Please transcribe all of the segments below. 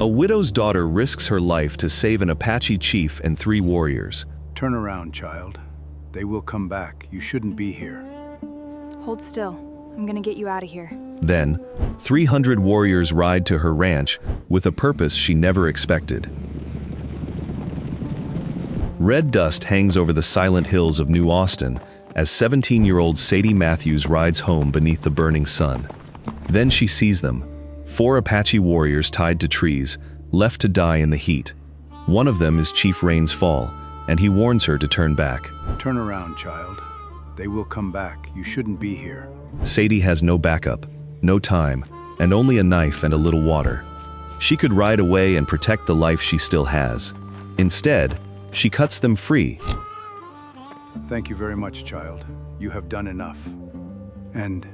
A widow's daughter risks her life to save an Apache chief and 3 warriors. Turn around, child. They will come back. You shouldn't be here. Hold still. I'm gonna get you out of here. Then, 300 warriors ride to her ranch with a purpose she never expected. Red dust hangs over the silent hills of New Austin as 17-year-old Sadie Matthews rides home beneath the burning sun. Then she sees them, 4 Apache warriors tied to trees, left to die in the heat. One of them is Chief Rain's Fall, and he warns her to turn back. Turn around, child. They will come back. You shouldn't be here. Sadie has no backup, no time, and only a knife and a little water. She could ride away and protect the life she still has. Instead, she cuts them free. Thank you very much, child. You have done enough. And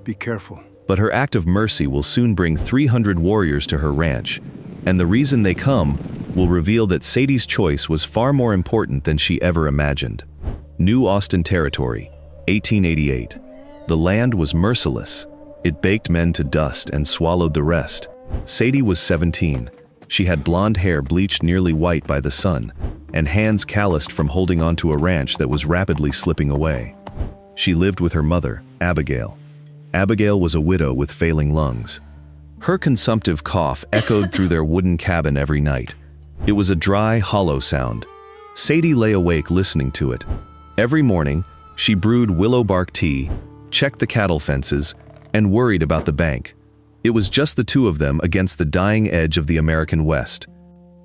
be careful. But her act of mercy will soon bring 300 warriors to her ranch, and the reason they come will reveal that Sadie's choice was far more important than she ever imagined. New Austin Territory, 1888. The land was merciless. It baked men to dust and swallowed the rest. Sadie was 17. She had blonde hair bleached nearly white by the sun, and hands calloused from holding onto a ranch that was rapidly slipping away. She lived with her mother, Abigail. Abigail was a widow with failing lungs. Her consumptive cough echoed through their wooden cabin every night. It was a dry, hollow sound. Sadie lay awake listening to it. Every morning, she brewed willow bark tea, checked the cattle fences, and worried about the bank. It was just the two of them against the dying edge of the American West.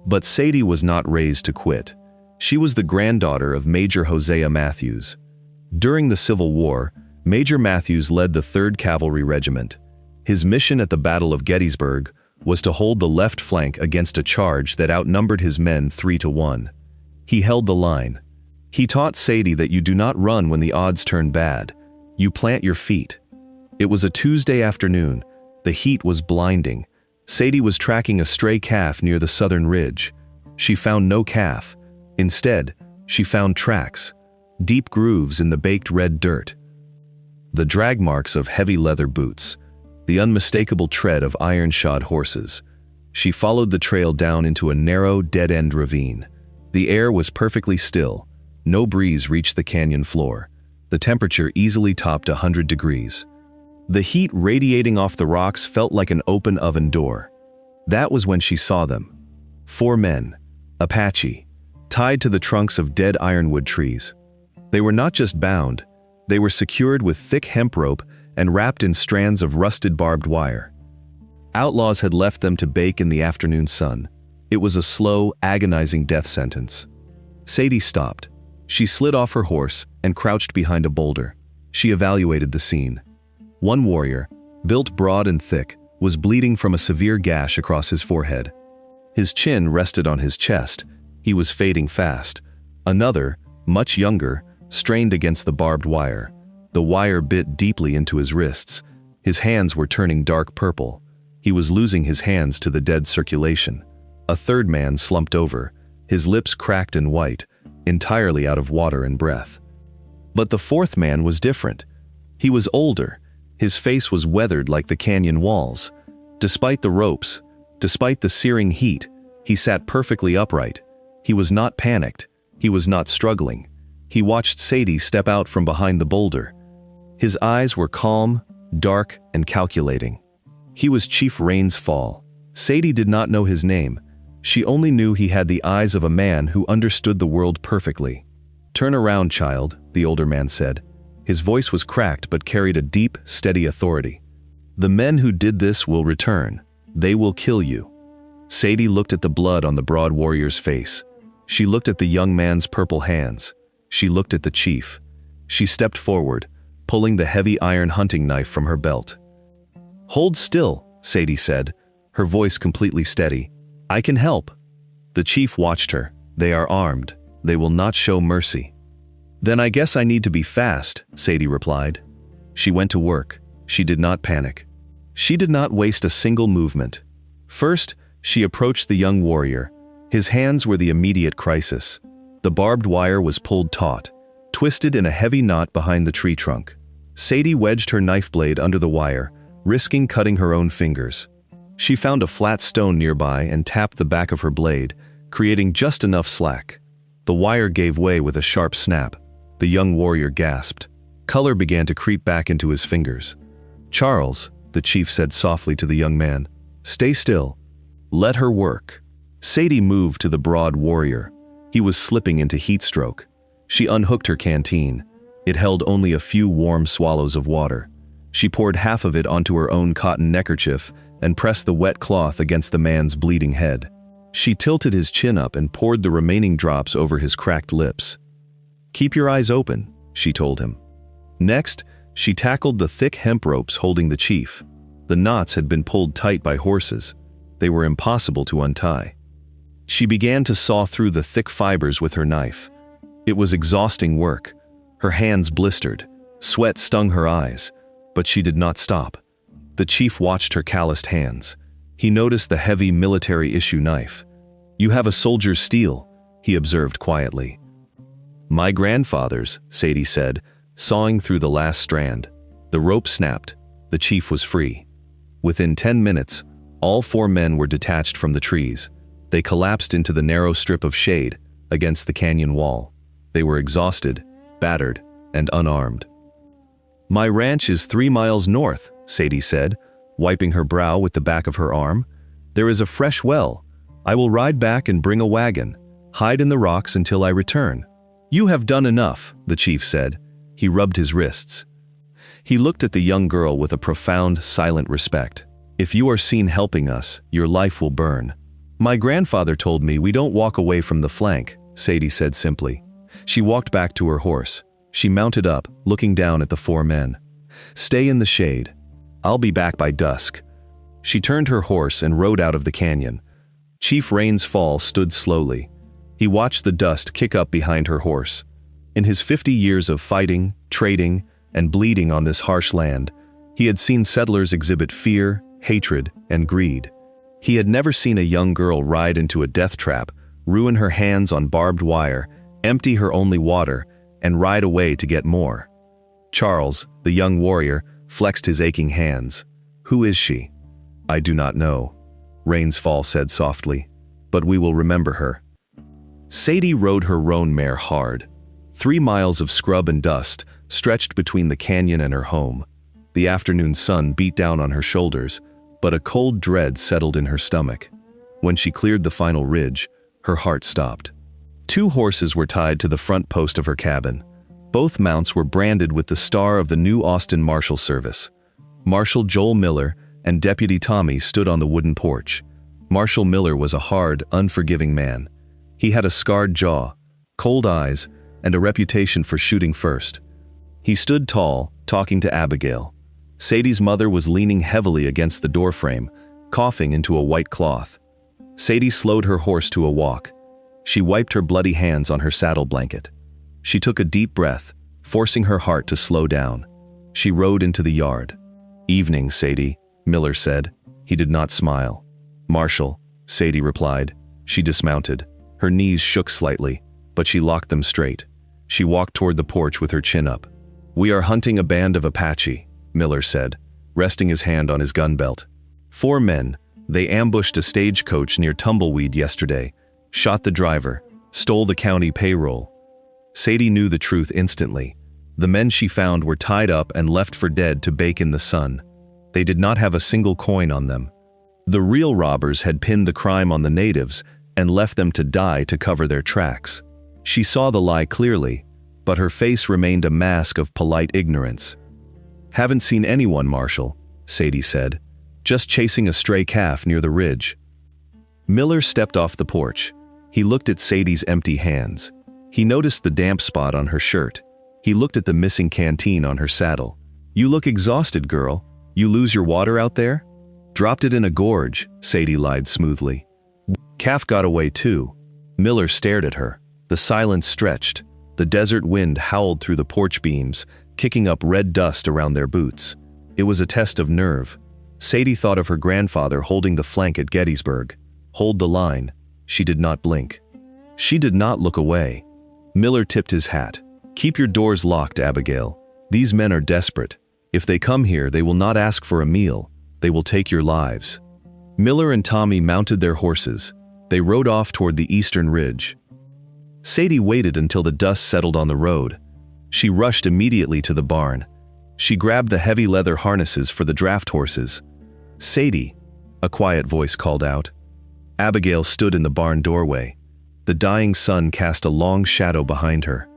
But Sadie was not raised to quit. She was the granddaughter of Major Hosea Matthews. During the Civil War, Major Matthews led the 3rd Cavalry Regiment. His mission at the Battle of Gettysburg was to hold the left flank against a charge that outnumbered his men 3-1. He held the line. He taught Sadie that you do not run when the odds turn bad. You plant your feet. It was a Tuesday afternoon. The heat was blinding. Sadie was tracking a stray calf near the southern ridge. She found no calf. Instead, she found tracks, deep grooves in the baked red dirt. The drag marks of heavy leather boots, the unmistakable tread of iron-shod horses. She followed the trail down into a narrow, dead-end ravine. The air was perfectly still. No breeze reached the canyon floor. The temperature easily topped 100 degrees. The heat radiating off the rocks felt like an open oven door. That was when she saw them. 4 men, Apache, tied to the trunks of dead ironwood trees. They were not just bound, they were secured with thick hemp rope and wrapped in strands of rusted barbed wire. Outlaws had left them to bake in the afternoon sun. It was a slow, agonizing death sentence. Sadie stopped. She slid off her horse and crouched behind a boulder. She evaluated the scene. One warrior, built broad and thick, was bleeding from a severe gash across his forehead. His chin rested on his chest. He was fading fast. Another, much younger, strained against the barbed wire. The wire bit deeply into his wrists. His hands were turning dark purple. He was losing his hands to the dead circulation. A third man slumped over, his lips cracked and white, entirely out of water and breath. But the 4th man was different. He was older. His face was weathered like the canyon walls. Despite the ropes, despite the searing heat, he sat perfectly upright. He was not panicked. He was not struggling. He watched Sadie step out from behind the boulder. His eyes were calm, dark, and calculating. He was Chief Rain's Fall. Sadie did not know his name. She only knew he had the eyes of a man who understood the world perfectly. "Turn around, child," the older man said. His voice was cracked but carried a deep, steady authority. "The men who did this will return. They will kill you." Sadie looked at the blood on the broad warrior's face. She looked at the young man's purple hands. She looked at the chief. She stepped forward, pulling the heavy iron hunting knife from her belt. "Hold still," Sadie said, her voice completely steady. "I can help." The chief watched her. "They are armed. They will not show mercy." "Then I guess I need to be fast," Sadie replied. She went to work. She did not panic. She did not waste a single movement. First, she approached the young warrior. His hands were the immediate crisis. The barbed wire was pulled taut, twisted in a heavy knot behind the tree trunk. Sadie wedged her knife blade under the wire, risking cutting her own fingers. She found a flat stone nearby and tapped the back of her blade, creating just enough slack. The wire gave way with a sharp snap. The young warrior gasped. Color began to creep back into his fingers. "Charles," the chief said softly to the young man, "stay still. Let her work." Sadie moved to the broad warrior. He was slipping into heat stroke. She unhooked her canteen. It held only a few warm swallows of water. She poured half of it onto her own cotton neckerchief and pressed the wet cloth against the man's bleeding head. She tilted his chin up and poured the remaining drops over his cracked lips. "Keep your eyes open," she told him. Next, she tackled the thick hemp ropes holding the chief. The knots had been pulled tight by horses. They were impossible to untie. She began to saw through the thick fibers with her knife. It was exhausting work. Her hands blistered. Sweat stung her eyes, but she did not stop. The chief watched her calloused hands. He noticed the heavy military-issue knife. "You have a soldier's steel," he observed quietly. "My grandfather's," Sadie said, sawing through the last strand. The rope snapped. The chief was free. Within 10 minutes, all 4 men were detached from the trees. They collapsed into the narrow strip of shade against the canyon wall. They were exhausted, battered, and unarmed. "My ranch is 3 miles north," Sadie said, wiping her brow with the back of her arm. "There is a fresh well. I will ride back and bring a wagon. Hide in the rocks until I return." "You have done enough," the chief said. He rubbed his wrists. He looked at the young girl with a profound, silent respect. "If you are seen helping us, your life will burn." "My grandfather told me we don't walk away from the flank," Sadie said simply. She walked back to her horse. She mounted up, looking down at the 4 men. "Stay in the shade. I'll be back by dusk." She turned her horse and rode out of the canyon. Chief Rain's Fall stood slowly. He watched the dust kick up behind her horse. In his 50 years of fighting, trading, and bleeding on this harsh land, he had seen settlers exhibit fear, hatred, and greed. He had never seen a young girl ride into a death trap, ruin her hands on barbed wire, empty her only water, and ride away to get more. Charles, the young warrior, flexed his aching hands. "Who is she?" "I do not know," Rain's Fall said softly, "but we will remember her." Sadie rode her roan mare hard. 3 miles of scrub and dust stretched between the canyon and her home. The afternoon sun beat down on her shoulders, but a cold dread settled in her stomach. When she cleared the final ridge, her heart stopped. 2 horses were tied to the front post of her cabin. Both mounts were branded with the star of the new Austin Marshal Service. Marshal Joel Miller and Deputy Tommy stood on the wooden porch. Marshal Miller was a hard, unforgiving man. He had a scarred jaw, cold eyes, and a reputation for shooting first. He stood tall, talking to Abigail. Sadie's mother was leaning heavily against the doorframe, coughing into a white cloth. Sadie slowed her horse to a walk. She wiped her bloody hands on her saddle blanket. She took a deep breath, forcing her heart to slow down. She rode into the yard. "Evening, Sadie," Miller said. He did not smile. "Marshal," Sadie replied. She dismounted. Her knees shook slightly, but she locked them straight. She walked toward the porch with her chin up. "We are hunting a band of Apache," Miller said, resting his hand on his gun belt. 4 men. They ambushed a stagecoach near Tumbleweed yesterday, shot the driver, stole the county payroll. Sadie knew the truth instantly. The men she found were tied up and left for dead to bake in the sun. They did not have a single coin on them. The real robbers had pinned the crime on the natives and left them to die to cover their tracks. She saw the lie clearly, but her face remained a mask of polite ignorance. "Haven't seen anyone, Marshal," Sadie said. "Just chasing a stray calf near the ridge." Miller stepped off the porch. He looked at Sadie's empty hands. He noticed the damp spot on her shirt. He looked at the missing canteen on her saddle. "You look exhausted, girl. You lose your water out there?" "Dropped it in a gorge," Sadie lied smoothly. "Calf got away too." Miller stared at her. The silence stretched. The desert wind howled through the porch beams, kicking up red dust around their boots. It was a test of nerve. Sadie thought of her grandfather holding the flank at Gettysburg. Hold the line. She did not blink. She did not look away. Miller tipped his hat. "Keep your doors locked, Abigail. These men are desperate. If they come here, they will not ask for a meal. They will take your lives." Miller and Tommy mounted their horses. They rode off toward the eastern ridge. Sadie waited until the dust settled on the road. She rushed immediately to the barn. She grabbed the heavy leather harnesses for the draft horses. "Sadie," a quiet voice called out. Abigail stood in the barn doorway. The dying sun cast a long shadow behind her.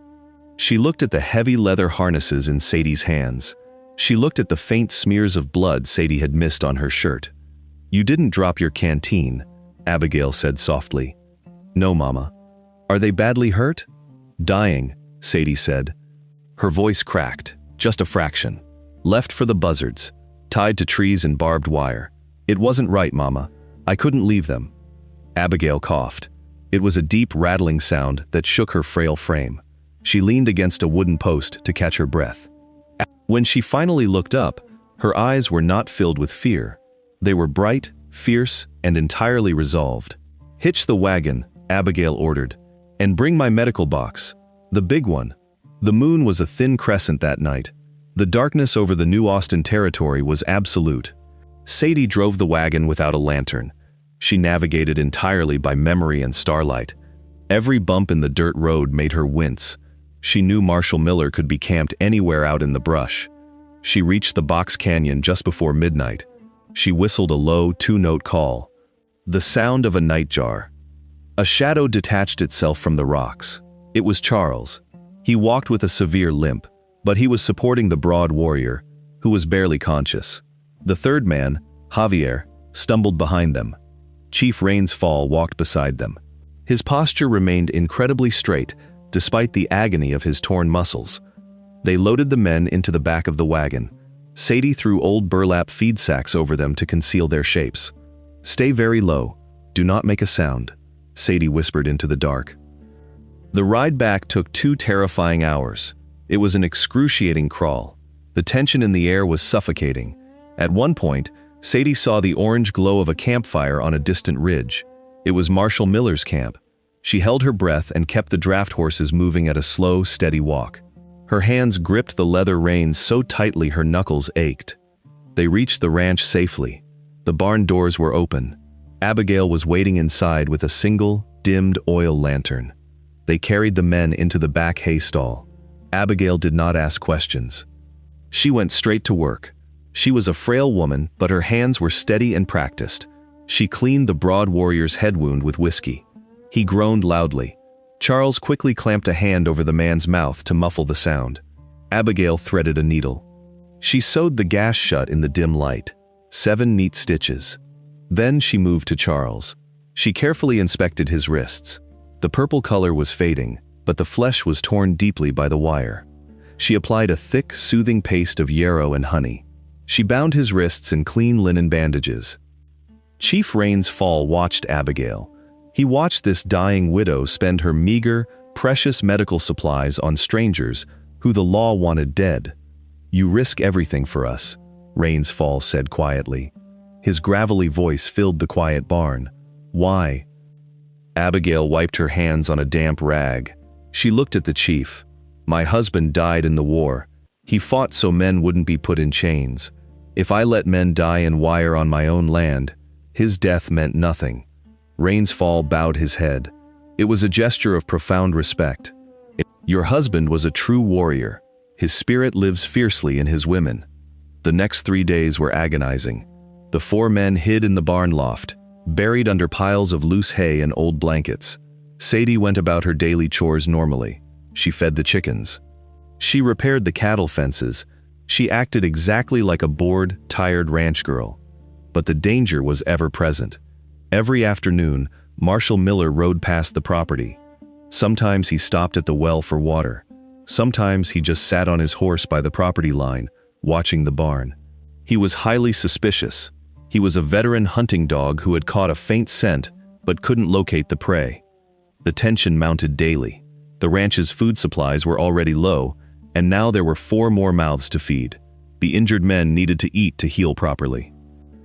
She looked at the heavy leather harnesses in Sadie's hands. She looked at the faint smears of blood Sadie had missed on her shirt. "You didn't drop your canteen," Abigail said softly. "No, Mama." "Are they badly hurt?" "Dying," Sadie said. Her voice cracked, just a fraction. "Left for the buzzards, tied to trees and barbed wire. It wasn't right, Mama. I couldn't leave them." Abigail coughed. It was a deep rattling sound that shook her frail frame. She leaned against a wooden post to catch her breath. When she finally looked up, her eyes were not filled with fear. They were bright, fierce, and entirely resolved. "Hitch the wagon," Abigail ordered, "and bring my medical box. The big one." The moon was a thin crescent that night. The darkness over the New Austin territory was absolute. Sadie drove the wagon without a lantern. She navigated entirely by memory and starlight. Every bump in the dirt road made her wince. She knew Marshal Miller could be camped anywhere out in the brush. She reached the box canyon just before midnight. She whistled a low, two-note call. The sound of a nightjar. A shadow detached itself from the rocks. It was Charles. He walked with a severe limp, but he was supporting the broad warrior, who was barely conscious. The third man, Javier, stumbled behind them. Chief Rains Fall walked beside them. His posture remained incredibly straight, despite the agony of his torn muscles. They loaded the men into the back of the wagon. Sadie threw old burlap feed sacks over them to conceal their shapes. "Stay very low. Do not make a sound," Sadie whispered into the dark. The ride back took 2 terrifying hours. It was an excruciating crawl. The tension in the air was suffocating. At one point, Sadie saw the orange glow of a campfire on a distant ridge. It was Marshal Miller's camp. She held her breath and kept the draft horses moving at a slow, steady walk. Her hands gripped the leather reins so tightly her knuckles ached. They reached the ranch safely. The barn doors were open. Abigail was waiting inside with a single, dimmed oil lantern. They carried the men into the back hay stall. Abigail did not ask questions. She went straight to work. She was a frail woman, but her hands were steady and practiced. She cleaned the broad warrior's head wound with whiskey. He groaned loudly. Charles quickly clamped a hand over the man's mouth to muffle the sound. Abigail threaded a needle. She sewed the gash shut in the dim light. 7 neat stitches. Then she moved to Charles. She carefully inspected his wrists. The purple color was fading, but the flesh was torn deeply by the wire. She applied a thick, soothing paste of yarrow and honey. She bound his wrists in clean linen bandages. Chief Rains Fall watched Abigail. He watched this dying widow spend her meager, precious medical supplies on strangers who the law wanted dead. "You risk everything for us," Rains Fall said quietly. His gravelly voice filled the quiet barn. "Why?" Abigail wiped her hands on a damp rag. She looked at the chief. "My husband died in the war. He fought so men wouldn't be put in chains. If I let men die in wire on my own land, his death meant nothing." Rains Fall bowed his head. It was a gesture of profound respect. "Your husband was a true warrior. His spirit lives fiercely in his women." The next 3 days were agonizing. The 4 men hid in the barn loft, buried under piles of loose hay and old blankets. Sadie went about her daily chores normally. She fed the chickens. She repaired the cattle fences. She acted exactly like a bored, tired ranch girl. But the danger was ever present. Every afternoon, Marshal Miller rode past the property. Sometimes he stopped at the well for water. Sometimes he just sat on his horse by the property line, watching the barn. He was highly suspicious. He was a veteran hunting dog who had caught a faint scent but couldn't locate the prey. The tension mounted daily. The ranch's food supplies were already low, and now there were 4 more mouths to feed. The injured men needed to eat to heal properly.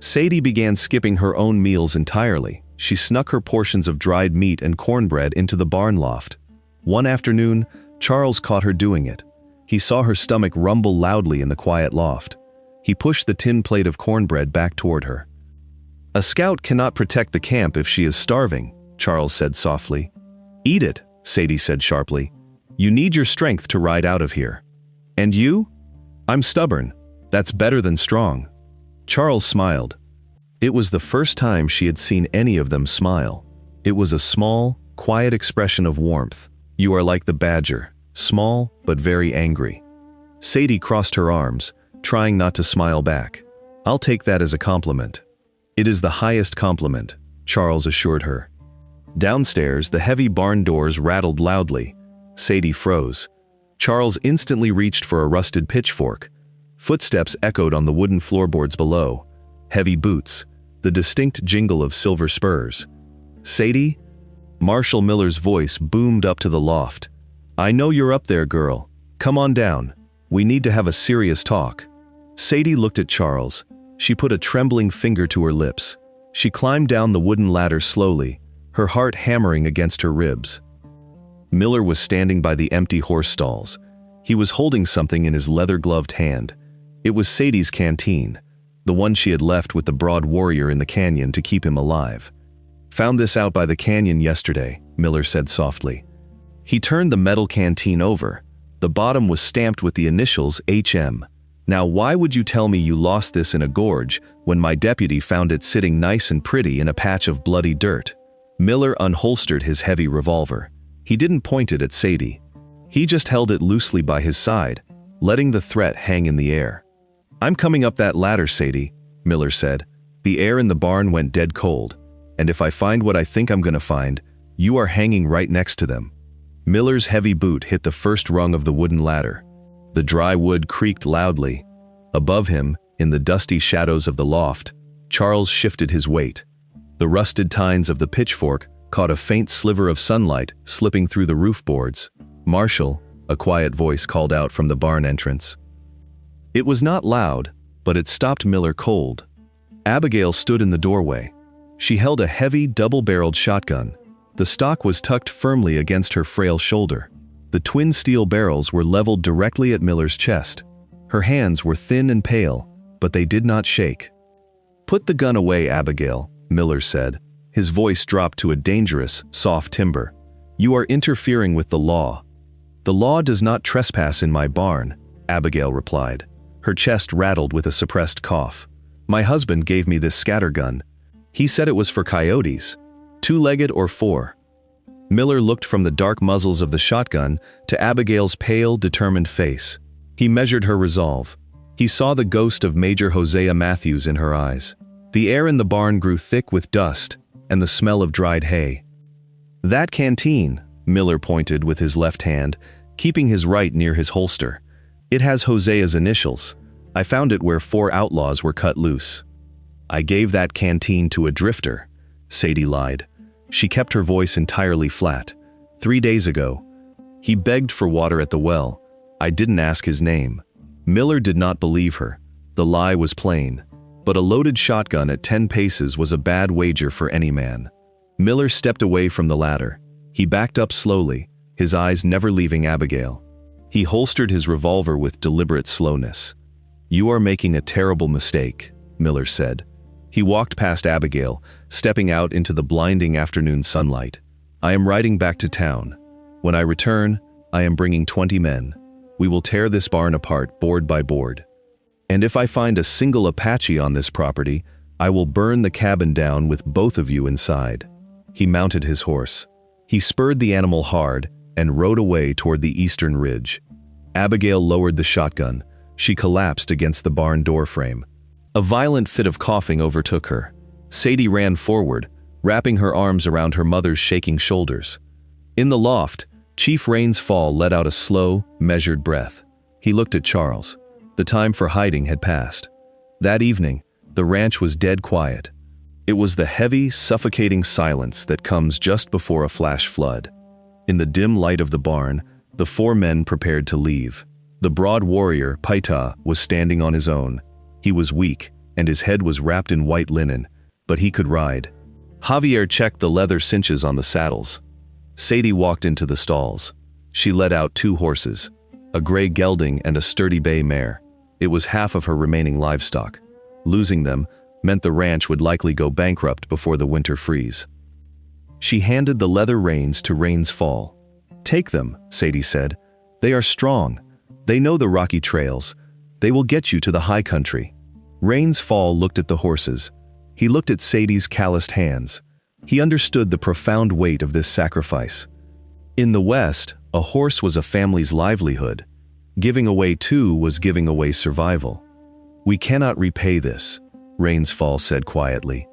Sadie began skipping her own meals entirely. She snuck her portions of dried meat and cornbread into the barn loft. One afternoon, Charles caught her doing it. He saw her stomach rumble loudly in the quiet loft. He pushed the tin plate of cornbread back toward her. A scout cannot protect the camp if she is starving, Charles said softly. Eat it, Sadie said sharply. You need your strength to ride out of here. And you? I'm stubborn. That's better than strong. Charles smiled. It was the first time she had seen any of them smile. It was a small, quiet expression of warmth. You are like the badger, small but very angry. Sadie crossed her arms, trying not to smile back. I'll take that as a compliment. It is the highest compliment, Charles assured her. Downstairs, the heavy barn doors rattled loudly. Sadie froze. Charles instantly reached for a rusted pitchfork. Footsteps echoed on the wooden floorboards below. Heavy boots, the distinct jingle of silver spurs. Sadie? Marshal Miller's voice boomed up to the loft. I know you're up there, girl. Come on down. We need to have a serious talk. Sadie looked at Charles. She put a trembling finger to her lips. She climbed down the wooden ladder slowly, her heart hammering against her ribs. Miller was standing by the empty horse stalls. He was holding something in his leather-gloved hand. It was Sadie's canteen, the one she had left with the broad warrior in the canyon to keep him alive. Found this out by the canyon yesterday, Miller said softly. He turned the metal canteen over. The bottom was stamped with the initials HM. Now why would you tell me you lost this in a gorge when my deputy found it sitting nice and pretty in a patch of bloody dirt? Miller unholstered his heavy revolver. He didn't point it at Sadie. He just held it loosely by his side, letting the threat hang in the air. I'm coming up that ladder, Sadie, Miller said. The air in the barn went dead cold, and if I find what I think I'm gonna find, you are hanging right next to them. Miller's heavy boot hit the first rung of the wooden ladder. The dry wood creaked loudly. Above him, in the dusty shadows of the loft, Charles shifted his weight. The rusted tines of the pitchfork caught a faint sliver of sunlight slipping through the roof boards. Marshal, a quiet voice called out from the barn entrance. It was not loud, but it stopped Miller cold. Abigail stood in the doorway. She held a heavy, double-barreled shotgun. The stock was tucked firmly against her frail shoulder. The twin steel barrels were leveled directly at Miller's chest. Her hands were thin and pale, but they did not shake. Put the gun away, Abigail, Miller said. His voice dropped to a dangerous, soft timbre. You are interfering with the law. The law does not trespass in my barn, Abigail replied. Her chest rattled with a suppressed cough. My husband gave me this scattergun. He said it was for coyotes, 2-legged or 4. Miller looked from the dark muzzles of the shotgun to Abigail's pale, determined face. He measured her resolve. He saw the ghost of Major Hosea Matthews in her eyes. The air in the barn grew thick with dust and the smell of dried hay. That canteen, Miller pointed with his left hand, keeping his right near his holster. It has Hosea's initials. I found it where 4 outlaws were cut loose. I gave that canteen to a drifter, Sadie lied. She kept her voice entirely flat. 3 days ago. He begged for water at the well. I didn't ask his name. Miller did not believe her. The lie was plain. But a loaded shotgun at 10 paces was a bad wager for any man. Miller stepped away from the ladder. He backed up slowly, his eyes never leaving Abigail. He holstered his revolver with deliberate slowness. You are making a terrible mistake, Miller said. He walked past Abigail, stepping out into the blinding afternoon sunlight. I am riding back to town. When I return, I am bringing 20 men. We will tear this barn apart board by board. And if I find a single Apache on this property, I will burn the cabin down with both of you inside. He mounted his horse. He spurred the animal hard and rode away toward the eastern ridge. Abigail lowered the shotgun. She collapsed against the barn door frame. A violent fit of coughing overtook her. Sadie ran forward, wrapping her arms around her mother's shaking shoulders. In the loft, Chief Rain's fall let out a slow, measured breath. He looked at Charles. The time for hiding had passed. That evening, the ranch was dead quiet. It was the heavy, suffocating silence that comes just before a flash flood. In the dim light of the barn, the 4 men prepared to leave. The broad warrior, Paita, was standing on his own. He was weak, and his head was wrapped in white linen, but he could ride. Javier checked the leather cinches on the saddles. Sadie walked into the stalls. She led out 2 horses, a gray gelding and a sturdy bay mare. It was half of her remaining livestock. Losing them, meant the ranch would likely go bankrupt before the winter freeze. She handed the leather reins to Rains Fall. "Take them," Sadie said. "They are strong. They know the rocky trails. They will get you to the high country." Rains Fall looked at the horses. He looked at Sadie's calloused hands. He understood the profound weight of this sacrifice. In the West, a horse was a family's livelihood. Giving away two was giving away survival. "We cannot repay this," Rains Fall said quietly.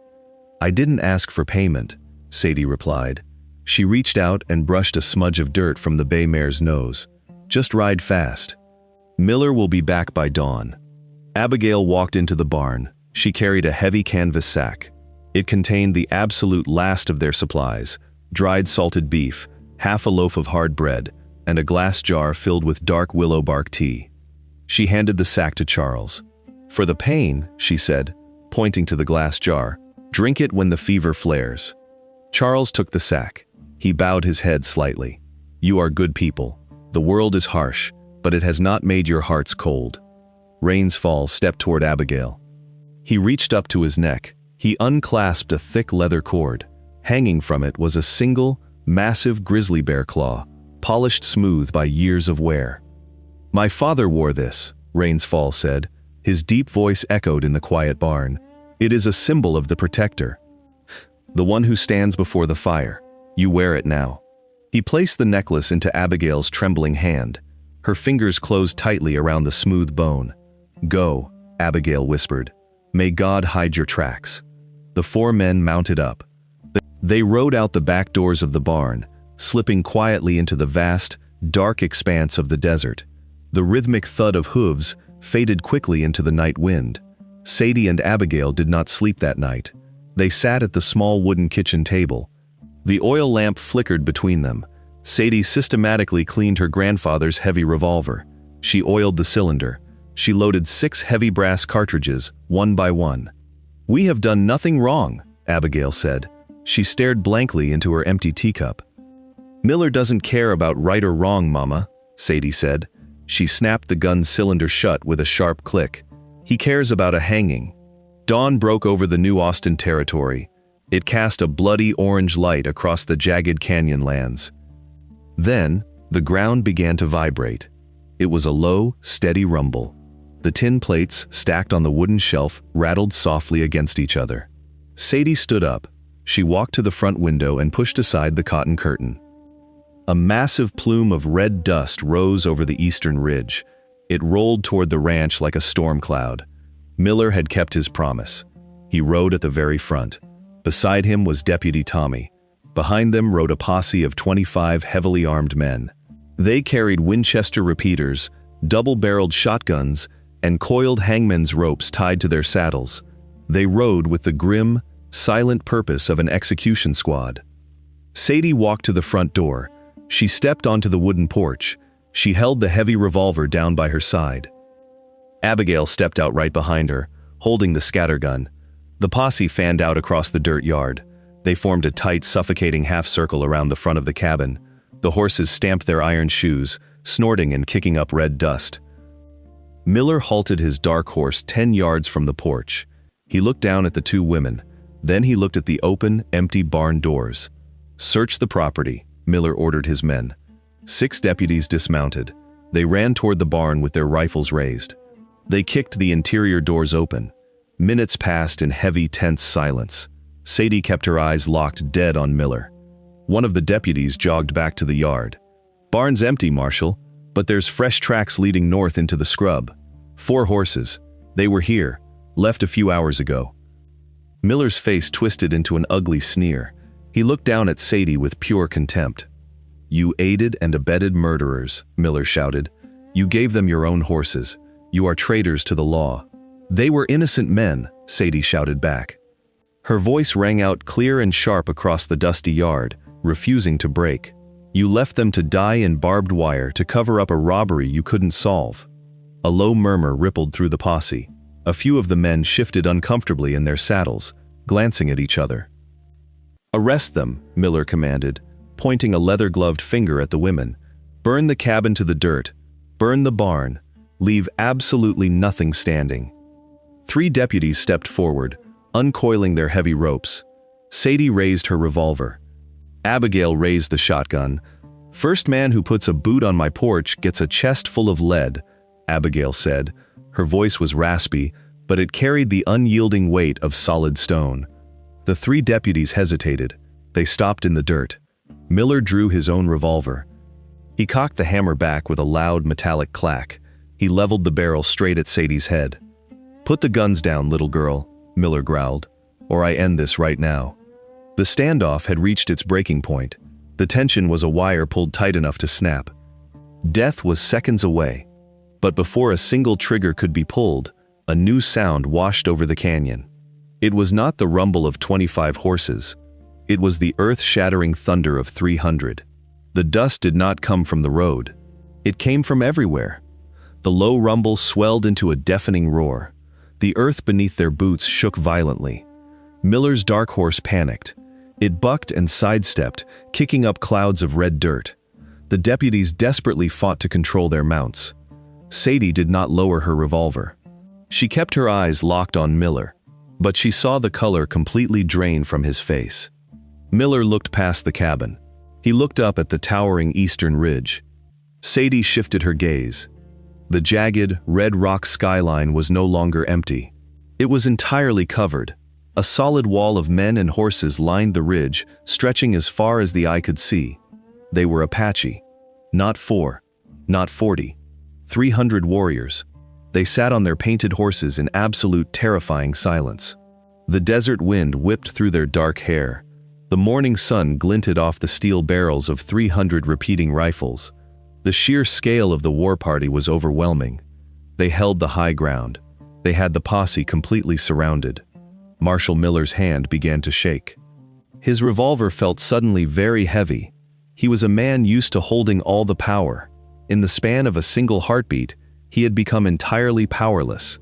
"I didn't ask for payment," Sadie replied. She reached out and brushed a smudge of dirt from the bay mare's nose. "Just ride fast. Miller will be back by dawn." Abigail walked into the barn. She carried a heavy canvas sack. It contained the absolute last of their supplies: dried salted beef, half a loaf of hard bread, and a glass jar filled with dark willow bark tea. She handed the sack to Charles. "For the pain," she said, pointing to the glass jar, "drink it when the fever flares." Charles took the sack. He bowed his head slightly. "You are good people. The world is harsh, but it has not made your hearts cold." Rains Fall stepped toward Abigail. He reached up to his neck. He unclasped a thick leather cord. Hanging from it was a single, massive grizzly bear claw, polished smooth by years of wear. "My father wore this," Rains Fall said. His deep voice echoed in the quiet barn. "It is a symbol of the protector. The one who stands before the fire. You wear it now." He placed the necklace into Abigail's trembling hand. Her fingers closed tightly around the smooth bone. "Go," Abigail whispered. "May God hide your tracks." The four men mounted up. They rode out the back doors of the barn, slipping quietly into the vast, dark expanse of the desert. The rhythmic thud of hooves faded quickly into the night wind. Sadie and Abigail did not sleep that night. They sat at the small wooden kitchen table. The oil lamp flickered between them. Sadie systematically cleaned her grandfather's heavy revolver. She oiled the cylinder. She loaded 6 heavy brass cartridges, one by one. "We have done nothing wrong," Abigail said. She stared blankly into her empty teacup. "Miller doesn't care about right or wrong, Mama," Sadie said. She snapped the gun's cylinder shut with a sharp click. "He cares about a hanging." Dawn broke over the New Austin territory. It cast a bloody orange light across the jagged canyon lands. Then, the ground began to vibrate. It was a low, steady rumble. The tin plates, stacked on the wooden shelf, rattled softly against each other. Sadie stood up. She walked to the front window and pushed aside the cotton curtain. A massive plume of red dust rose over the eastern ridge. It rolled toward the ranch like a storm cloud. Miller had kept his promise. He rode at the very front. Beside him was Deputy Tommy. Behind them rode a posse of 25 heavily armed men. They carried Winchester repeaters, double-barreled shotguns, and coiled hangman's ropes tied to their saddles. They rode with the grim, silent purpose of an execution squad. Sadie walked to the front door. She stepped onto the wooden porch. She held the heavy revolver down by her side. Abigail stepped out right behind her, holding the scattergun. The posse fanned out across the dirt yard. They formed a tight, suffocating half-circle around the front of the cabin. The horses stamped their iron shoes, snorting and kicking up red dust. Miller halted his dark horse 10 yards from the porch. He looked down at the two women. Then he looked at the open, empty barn doors. "Search the property," Miller ordered his men. 6 deputies dismounted. They ran toward the barn with their rifles raised. They kicked the interior doors open. Minutes passed in heavy, tense silence. Sadie kept her eyes locked dead on Miller. One of the deputies jogged back to the yard. "Barn's empty, Marshal, but there's fresh tracks leading north into the scrub. 4 horses. They were here, left a few hours ago." Miller's face twisted into an ugly sneer. He looked down at Sadie with pure contempt. "You aided and abetted murderers," Miller shouted. "You gave them your own horses. You are traitors to the law." "They were innocent men," Sadie shouted back. Her voice rang out clear and sharp across the dusty yard, refusing to break. "You left them to die in barbed wire to cover up a robbery you couldn't solve." A low murmur rippled through the posse. A few of the men shifted uncomfortably in their saddles, glancing at each other. "Arrest them," Miller commanded, pointing a leather-gloved finger at the women. "Burn the cabin to the dirt. Burn the barn. Leave absolutely nothing standing." 3 deputies stepped forward. uncoiling their heavy ropes. Sadie raised her revolver. Abigail raised the shotgun. "First man who puts a boot on my porch gets a chest full of lead," Abigail said. Her voice was raspy, but it carried the unyielding weight of solid stone. The three deputies hesitated. They stopped in the dirt. Miller drew his own revolver. He cocked the hammer back with a loud metallic clack. He leveled the barrel straight at Sadie's head. "Put the guns down, little girl," Miller growled, "or I end this right now." The standoff had reached its breaking point. The tension was a wire pulled tight enough to snap. Death was seconds away. But before a single trigger could be pulled, a new sound washed over the canyon. It was not the rumble of 25 horses. It was the earth-shattering thunder of 300. The dust did not come from the road. It came from everywhere. The low rumble swelled into a deafening roar. The earth beneath their boots shook violently. Miller's dark horse panicked. It bucked and sidestepped, kicking up clouds of red dirt. The deputies desperately fought to control their mounts. Sadie did not lower her revolver. She kept her eyes locked on Miller, but she saw the color completely drain from his face. Miller looked past the cabin. He looked up at the towering eastern ridge. Sadie shifted her gaze. The jagged, red rock skyline was no longer empty. It was entirely covered. A solid wall of men and horses lined the ridge, stretching as far as the eye could see. They were Apache. Not 4, not 40. 300 warriors. They sat on their painted horses in absolute terrifying silence. The desert wind whipped through their dark hair. The morning sun glinted off the steel barrels of 300 repeating rifles. The sheer scale of the war party was overwhelming. They held the high ground. They had the posse completely surrounded. Marshal Miller's hand began to shake. His revolver felt suddenly very heavy. He was a man used to holding all the power. In the span of a single heartbeat, he had become entirely powerless.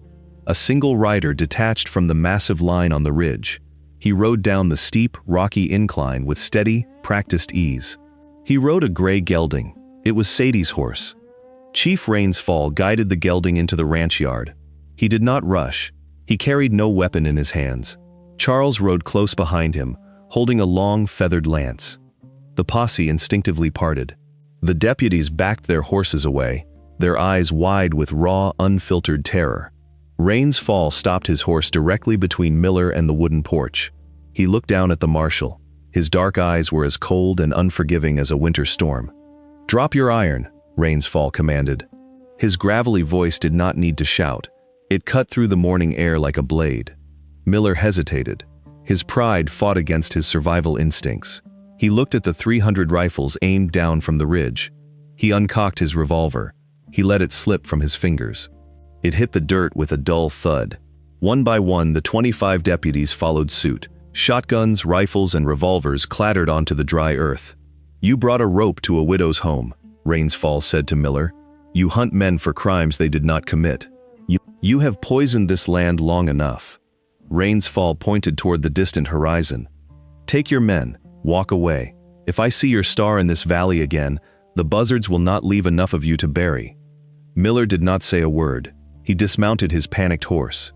A single rider detached from the massive line on the ridge. He rode down the steep, rocky incline with steady, practiced ease. He rode a gray gelding. It was Sadie's horse. Chief Rainsfall guided the gelding into the ranch yard. He did not rush. He carried no weapon in his hands. Charles rode close behind him, holding a long, feathered lance. The posse instinctively parted. The deputies backed their horses away, their eyes wide with raw, unfiltered terror. Rainsfall stopped his horse directly between Miller and the wooden porch. He looked down at the marshal. His dark eyes were as cold and unforgiving as a winter storm. "Drop your iron," Rainsfall commanded. His gravelly voice did not need to shout. It cut through the morning air like a blade. Miller hesitated. His pride fought against his survival instincts. He looked at the 300 rifles aimed down from the ridge. He uncocked his revolver. He let it slip from his fingers. It hit the dirt with a dull thud. One by one, the 25 deputies followed suit. Shotguns, rifles, and revolvers clattered onto the dry earth. "You brought a rope to a widow's home," Rainsfall said to Miller. "You hunt men for crimes they did not commit. You have poisoned this land long enough." Rainsfall pointed toward the distant horizon. "Take your men, walk away. If I see your star in this valley again, the buzzards will not leave enough of you to bury." Miller did not say a word. He dismounted his panicked horse.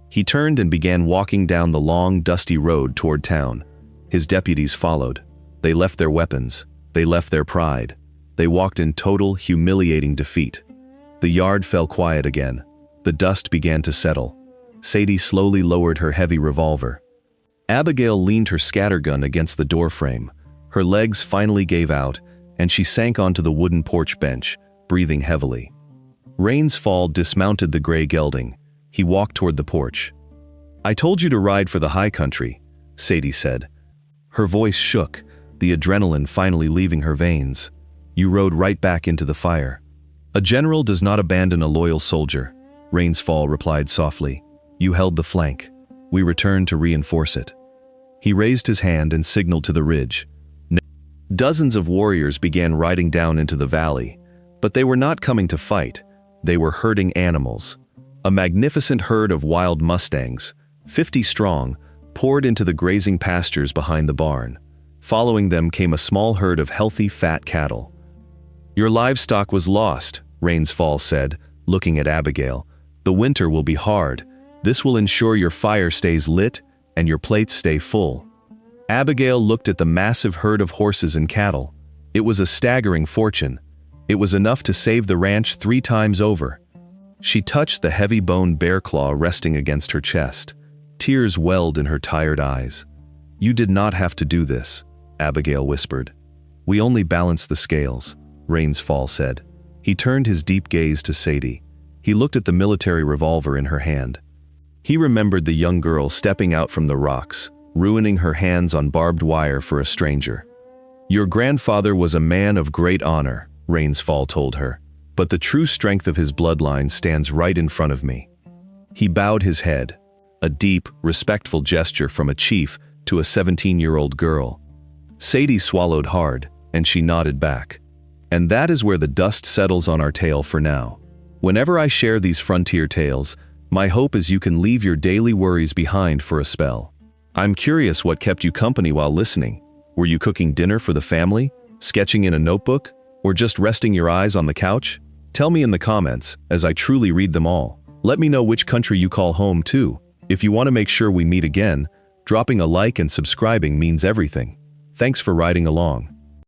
He turned and began walking down the long, dusty road toward town. His deputies followed. They left their weapons. They left their pride. They walked in total, humiliating defeat. The yard fell quiet again. The dust began to settle. Sadie slowly lowered her heavy revolver. Abigail leaned her scattergun against the doorframe. Her legs finally gave out, and she sank onto the wooden porch bench, breathing heavily. Rainsfall dismounted the gray gelding. He walked toward the porch. "I told you to ride for the high country," Sadie said. Her voice shook, the adrenaline finally leaving her veins. "You rode right back into the fire." "A general does not abandon a loyal soldier," Rainsfall replied softly. "You held the flank. We returned to reinforce it." He raised his hand and signaled to the ridge. Dozens of warriors began riding down into the valley, but they were not coming to fight. They were herding animals. A magnificent herd of wild mustangs, 50 strong, poured into the grazing pastures behind the barn. Following them came a small herd of healthy, fat cattle. "Your livestock was lost," Rainsfall said, looking at Abigail. "The winter will be hard. This will ensure your fire stays lit and your plates stay full. Abigail looked at the massive herd of horses and cattle. It was a staggering fortune. It was enough to save the ranch 3 times over. She touched the heavy-boned bear claw resting against her chest. Tears welled in her tired eyes. "You did not have to do this," Abigail whispered. "We only balanced the scales," Rains Fall said. He turned his deep gaze to Sadie. He looked at the military revolver in her hand. He remembered the young girl stepping out from the rocks, ruining her hands on barbed wire for a stranger. "Your grandfather was a man of great honor," Rains Fall told her, "but the true strength of his bloodline stands right in front of me." He bowed his head, a deep, respectful gesture from a chief to a 17-year-old girl. Sadie swallowed hard, and she nodded back. And that is where the dust settles on our tale for now. Whenever I share these frontier tales, my hope is you can leave your daily worries behind for a spell. I'm curious what kept you company while listening. Were you cooking dinner for the family, sketching in a notebook, or just resting your eyes on the couch? Tell me in the comments, as I truly read them all. Let me know which country you call home too. If you want to make sure we meet again, dropping a like and subscribing means everything. Thanks for riding along.